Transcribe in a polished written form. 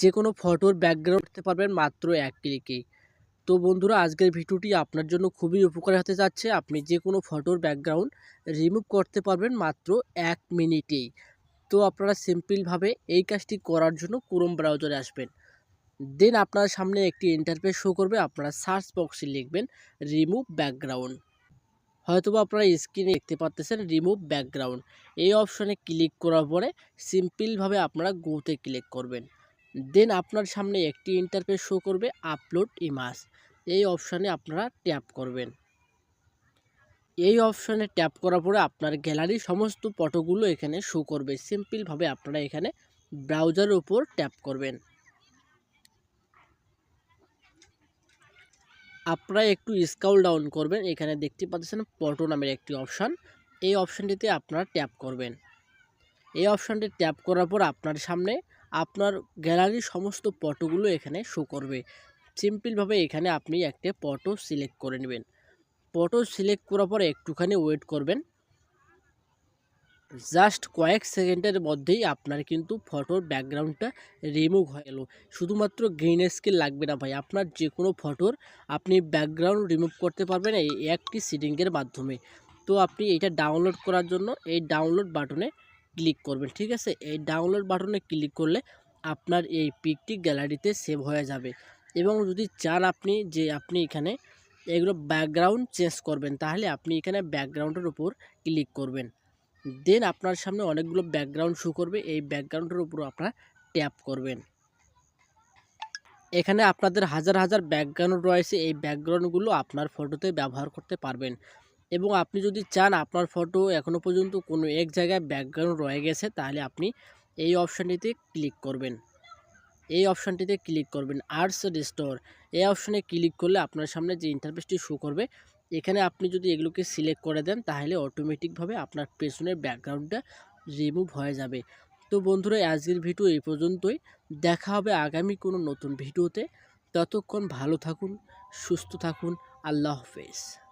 যেকোনো ফটোর ব্যাকগ্রাউন্ড করতে পারবেন মাত্র এক ক্লিকেই। তো বন্ধুরা, আজকের ভিডিওটি আপনার জন্য খুবই উপকারী হতে যাচ্ছে। আপনি যেকোনো ফটোর ব্যাকগ্রাউন্ড রিমুভ করতে পারবেন মাত্র ১ মিনিটেই। তো আপনারা সিম্পলভাবে এই কাজটি করার জন্য ক্রোম ব্রাউজারে আসবেন। দেন আপনার সামনে একটি ইন্টারফেস শো করবে। আপনারা সার্চ বক্সে লিখবেন রিমুভ ব্যাকগ্রাউন্ড। হয়তোবা আপনারা স্ক্রিনে দেখতে পাচ্ছেন রিমুভ ব্যাকগ্রাউন্ড। এই অপশনে ক্লিক করার পরে সিম্পলভাবে আপনারা গোতে ক্লিক করবেন। দেন আপনার সামনে একটি ইন্টারফেস শো করবে আপলোড ইমেজ। এই অপশনে আপনারা ট্যাপ করবেন। এই অপশনে ট্যাপ করার পরে আপনার গ্যালারির সমস্ত ফটোগুলো এখানে শো করবে। সিম্পলভাবে আপনারা এখানে ব্রাউজারের উপর ট্যাপ করবেন। আপনারা একটু স্ক্রল ডাউন করবেন। এখানে দেখতে পাচ্ছেন ফটো নামের একটি অপশান। এই অপশানটিতে আপনারা ট্যাপ করবেন। এই অপশানটি ট্যাপ করার পর আপনার সামনে আপনার গ্যালারির সমস্ত ফটোগুলো এখানে শো করবে। সিম্পলভাবে এখানে আপনি একটা ফটো সিলেক্ট করে নেবেন। ফটো সিলেক্ট করার পরে একটুখানি ওয়েট করবেন। জাস্ট কয়েক সেকেন্ডের মধ্যেই আপনার কিন্তু ফটোর ব্যাকগ্রাউন্ডটা রিমুভ হয়ে গেল। শুধুমাত্র গ্রিন স্ক্রিন লাগবে না ভাই, আপনার যে কোনো ফটোর আপনি ব্যাকগ্রাউন্ড রিমুভ করতে পারবেন এই একটি সেটিংয়ের মাধ্যমে। তো আপনি এটা ডাউনলোড করার জন্য এই ডাউনলোড বাটনে ক্লিক করবেন, ঠিক আছে? এই ডাউনলোড বাটনে ক্লিক করলে আপনার এই পিকটি গ্যালারিতে সেভ হয়ে যাবে। এবং যদি চান আপনি যে আপনি এখানে এগুলো ব্যাকগ্রাউন্ড চেঞ্জ করবেন, তাহলে আপনি এখানে ব্যাকগ্রাউন্ডের উপর ক্লিক করবেন। দেন আপনার সামনে অনেকগুলো ব্যাকগ্রাউন্ড শো করবে। এই ব্যাকগ্রাউন্ডের উপর আপনারা ট্যাপ করবেন। এখানে আপনাদের হাজার হাজার ব্যাকগ্রাউন্ড রয়েছে। এই ব্যাকগ্রাউন্ডগুলো আপনার ফটোতে ব্যবহার করতে পারবেন। এবং আপনি যদি চান আপনার ফটো এখনও পর্যন্ত কোনো এক জায়গায় ব্যাকগ্রাউন্ড রয়ে গেছে, তাহলে আপনি এই অপশানটিতে ক্লিক করবেন। এই অপশানটিতে ক্লিক করবেন আর্টস রিস্টোর। এই অপশানে ক্লিক করলে আপনার সামনে যে ইন্টারফেসটি শো করবে, এখানে আপনি যদি এগুলোকে সিলেক্ট করে দেন তাহলে অটোমেটিকভাবে আপনার পেছনের ব্যাকগ্রাউন্ডটা রিমুভ হয়ে যাবে। তো বন্ধুরা, আজকের ভিডিও এই পর্যন্তই। দেখা হবে আগামী কোনো নতুন ভিডিওতে। ততক্ষণ ভালো থাকুন, সুস্থ থাকুন। আল্লাহ হাফেজ।